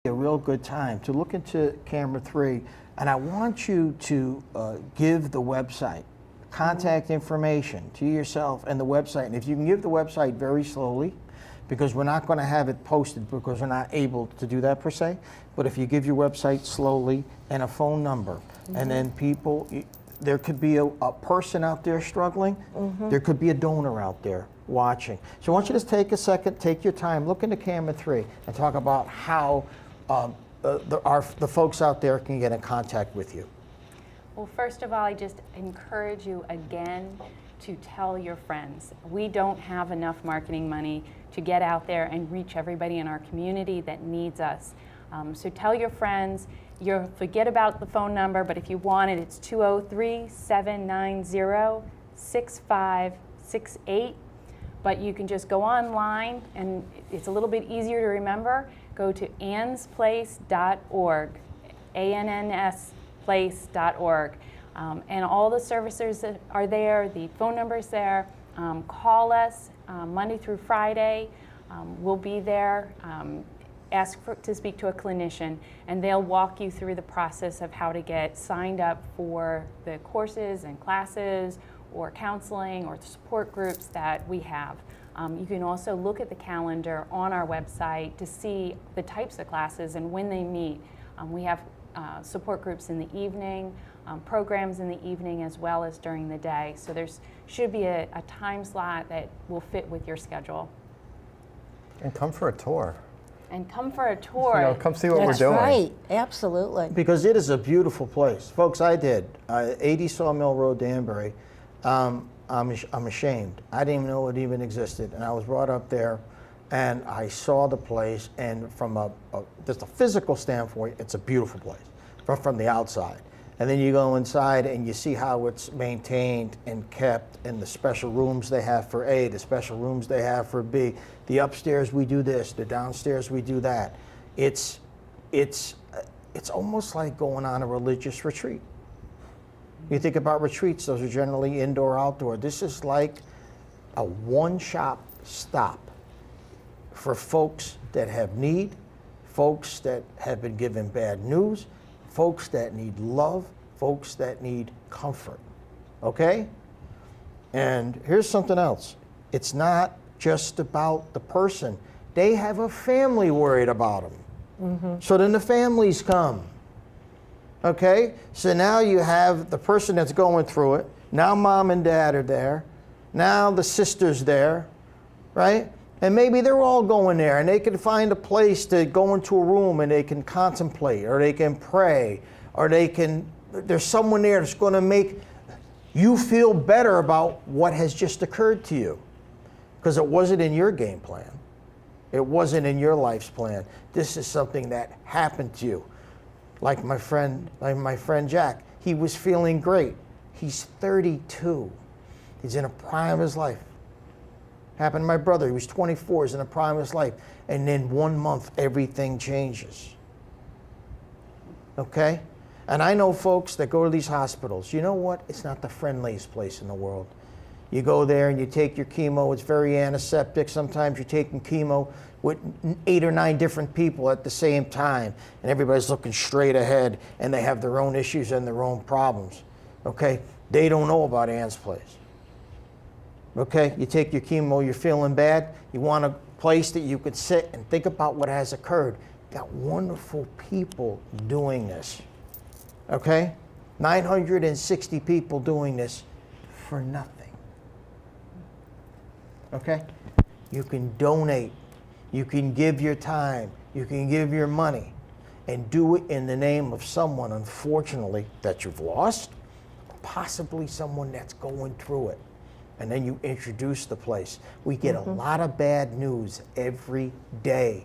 a real good time to look into camera 3, and I want you to give the website contact information to yourself and the website. And if you can give the website very slowly, because we're not going to have it posted because we're not able to do that per se, but if you give your website slowly and a phone number, and then people, there could be a person out there struggling, there could be a donor out there watching. So I want you to take a second, take your time, look into camera 3 and talk about how the folks out there can get in contact with you. Well, first of all, I just encourage you again to tell your friends. We don't have enough marketing money to get out there and reach everybody in our community that needs us. So tell your friends. You'll forget about the phone number, but if you want it, it's 203-790-6568. But you can just go online, and it's a little bit easier to remember. Go to annsplace.org, ANNSplace.org. And all the services that are there, the phone number's there. Call us Monday through Friday. We'll be there. Ask to speak to a clinician, and they'll walk you through the process of how to get signed up for the courses and classes or counseling or support groups that we have. You can also look at the calendar on our website to see the types of classes and when they meet. We have support groups in the evening, programs in the evening as well as during the day. So there's should be a time slot that will fit with your schedule. And come for a tour. And come for a tour. You know, come see what That's we're doing. right, absolutely. Because it is a beautiful place. Folks, I did. 80 Sawmill Road, Danbury. I'm ashamed. I didn't even know it even existed. And I was brought up there, and I saw the place, and from just a physical standpoint, it's a beautiful place from the outside. And then you go inside and you see how it's maintained and kept, and the special rooms they have for A, the special rooms they have for B. The upstairs we do this, the downstairs we do that. It's almost like going on a religious retreat. You think about retreats, those are generally indoor, outdoor. This is like a one-shop stop for folks that have need, folks that have been given bad news, folks that need love, folks that need comfort, okay? And here's something else. It's not just about the person. They have a family worried about them. So then the families come, okay? So now you have the person that's going through it. Now mom and dad are there. Now the sister's there, right? And maybe they're all going there, and they can find a place to go into a room and they can contemplate, or they can pray, or there's someone there that's going to make you feel better about what has just occurred to you. Because it wasn't in your game plan. It wasn't in your life's plan. This is something that happened to you. Like my friend Jack, he was feeling great. He's 32. He's in a prime of his life. Happened to my brother. He was 24. He's in the prime of his life. And then 1 month, everything changes. Okay? And I know folks that go to these hospitals. You know what? It's not the friendliest place in the world. You go there and you take your chemo. It's very antiseptic. Sometimes you're taking chemo with 8 or 9 different people at the same time. And everybody's looking straight ahead. And they have their own issues and their own problems. Okay? They don't know about Ann's Place. Okay, you take your chemo, you're feeling bad, you want a place that you could sit and think about what has occurred. Got wonderful people doing this, okay? 960 people doing this for nothing, okay? You can donate, you can give your time, you can give your money, and do it in the name of someone, unfortunately, that you've lost, possibly someone that's going through it. And then you introduce the place. We get a lot of bad news every day.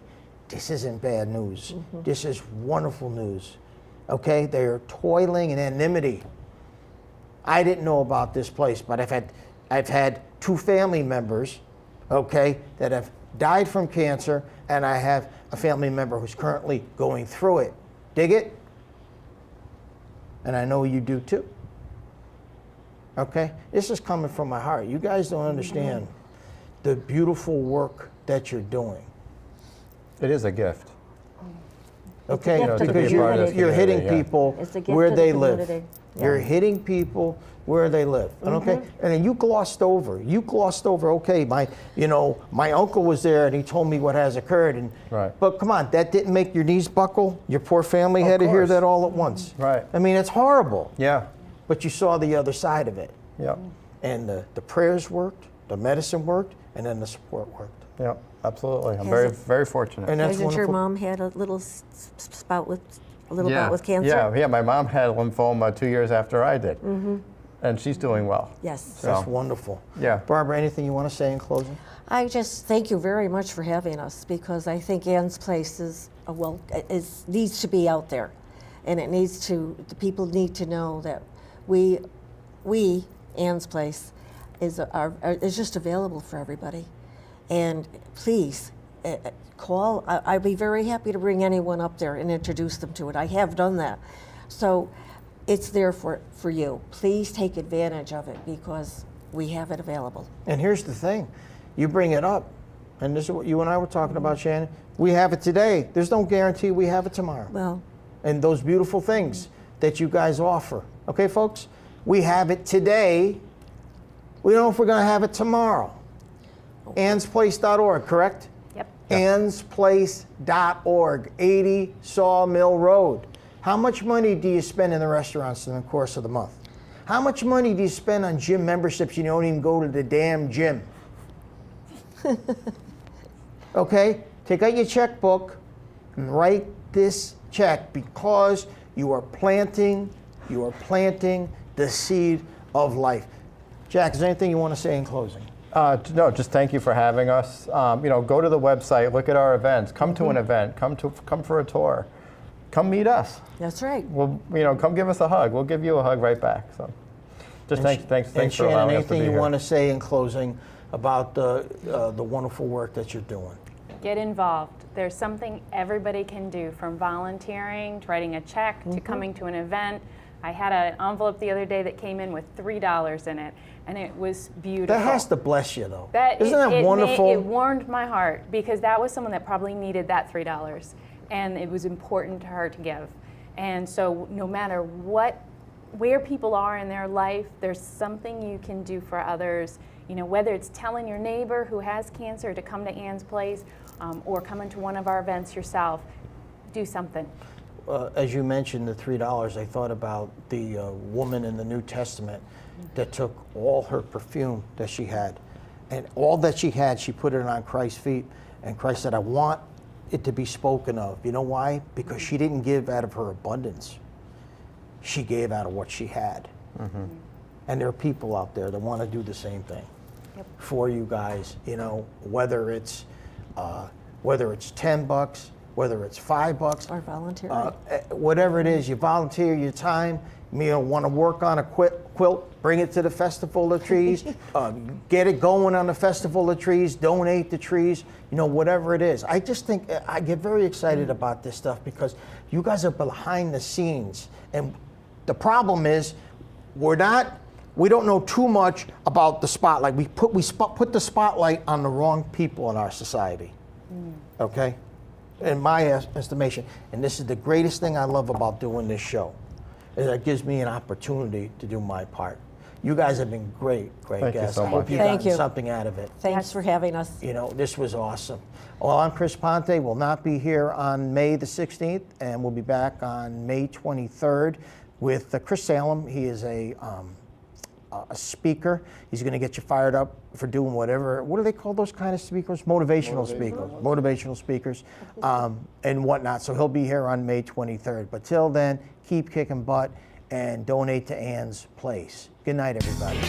This isn't bad news. This is wonderful news. Okay, they're toiling in anonymity. I didn't know about this place, but I've had 2 family members, okay, that have died from cancer, and I have a family member who's currently going through it. Dig it? And I know you do too. Okay? This is coming from my heart. You guys don't understand the beautiful work that you're doing. It is a gift. Okay, You know, to be because a part of the you're hitting community, yeah. people It's a gift where to the they live. community. You're hitting people where they live. And okay, and then you glossed over. Okay, my uncle was there and he told me what has occurred. And Right. but come on, that didn't make your knees buckle. Your poor family had to hear course. that all at once. Right. I mean, it's horrible. Yeah. But you saw the other side of it, Yep. and the prayers worked, the medicine worked, and then the support worked. Yep. Absolutely. I'm Has very, it- very fortunate. And that's Hasn't your wonderful. mom had a little bout with cancer? Yeah. My mom had lymphoma 2 years after I did, and she's doing well. Yes. That's So, wonderful. yeah. Barbara, anything you want to say in closing? I just thank you very much for having us, because I think Ann's Place needs to be out there, and the people need to know that we Ann's Place is just available for everybody. And please call. I'd be very happy to bring anyone up there and introduce them to it. I have done that. So it's there for you. Please take advantage of it, because we have it available. And here's the thing, you bring it up, and this is what you and I were talking about, Shannon. We have it today. There's no guarantee we have it tomorrow. Well, And those beautiful things that you guys offer. Okay, folks? We have it today. We don't know if we're going to have it tomorrow. Annsplace.org, correct? Yep. Annsplace.org, 80 Sawmill Road. How much money do you spend in the restaurants in the course of the month? How much money do you spend on gym memberships? You don't even go to the damn gym. Okay? Take out your checkbook and write this check, because you are planting the seed of life. Jack, is there anything you want to say in closing? No, just thank you for having us. Go to the website, look at our events, come to an event, come for a tour, come meet us. that's right. Well, come give us a hug. We'll give you a hug right back. So, just thanks And for Shannon, allowing us to be anything you here. want to say in closing about the wonderful work that you're doing? Get involved. There's something everybody can do, from volunteering to writing a check to coming to an event. I had an envelope the other day that came in with $3 in it, and it was beautiful. That has to bless you, though. Isn't It that wonderful? it warmed my heart, because that was someone that probably needed that $3, and it was important to her to give. And so no matter where people are in their life, there's something you can do for others. Whether it's telling your neighbor who has cancer to come to Ann's Place, or coming to one of our events yourself, do something. As you mentioned, the $3, I thought about the woman in the New Testament that took all her perfume that she had, and all that she had, she put it on Christ's feet, and Christ said, I want it to be spoken of. You know why? Because she didn't give out of her abundance. She gave out of what she had. And there are people out there that want to do the same thing for you guys, whether it's $10, whether it's $5, Or volunteering. whatever it is, you volunteer your time. Want to work on a quilt, bring it to the Festival of Trees, get it going on the Festival of Trees, donate the trees, whatever it is. I just think I get very excited about this stuff, because you guys are behind the scenes. And the problem is, we don't know too much about the spotlight. We put the spotlight on the wrong people in our society. Okay? In my estimation. And this is the greatest thing I love about doing this show, is it gives me an opportunity to do my part. You guys have been great Thank you guests. so I hope much. you Thank got you. something out of it. Thanks for having us. This was awesome. Well, I'm Chris Pante. We'll not be here on May the 16th, and we'll be back on May 23rd with Chris Salem. He is a speaker. He's going to get you fired up for doing whatever. What do they call those kind of speakers? Motivational speakers, and whatnot. So he'll be here on May 23rd. But till then, keep kicking butt and donate to Ann's Place. Good night, everybody.